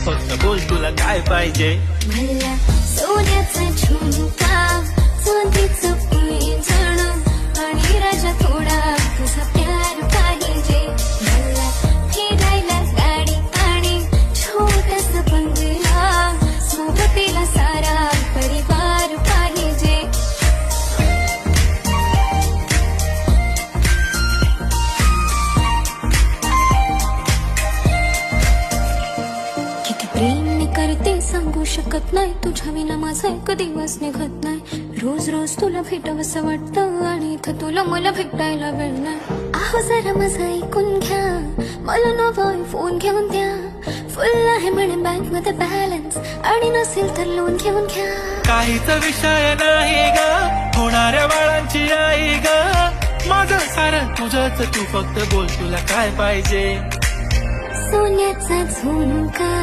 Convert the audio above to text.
फक्त बोल तुला काय पाहिजे. मला सोन्याचा झुमका, चांदीचं पैंजण आणि राजा थोडा तुझा प्यार पाहिजे. मला फिरायला गाडी आणि छोटासा बंगला, सोबतीला सारा परिवार पाहिजे. किती प्रेम करते सांगू शकत नाही, तुझ्या विना माझा एक दिवस निघत नाही. रोज रोज तुला भेटावंसं वाटतं आणि इथं तुला मला भेटायला वेळ नाही. आहो जरा माझं ऐकून घ्या, मला नवा फोन घेऊन द्या. फुल आहे म्हणे बँक मध्ये बॅलन्स आणि नसेल तर लोन घेऊन घ्या. काहीच विषय नाही ग, होणाऱ्या बाळांची आई ग. माझं सारं तुझंच, तू फक्त बोल तुला काय पाहिजे. सोन्याचा झुमका,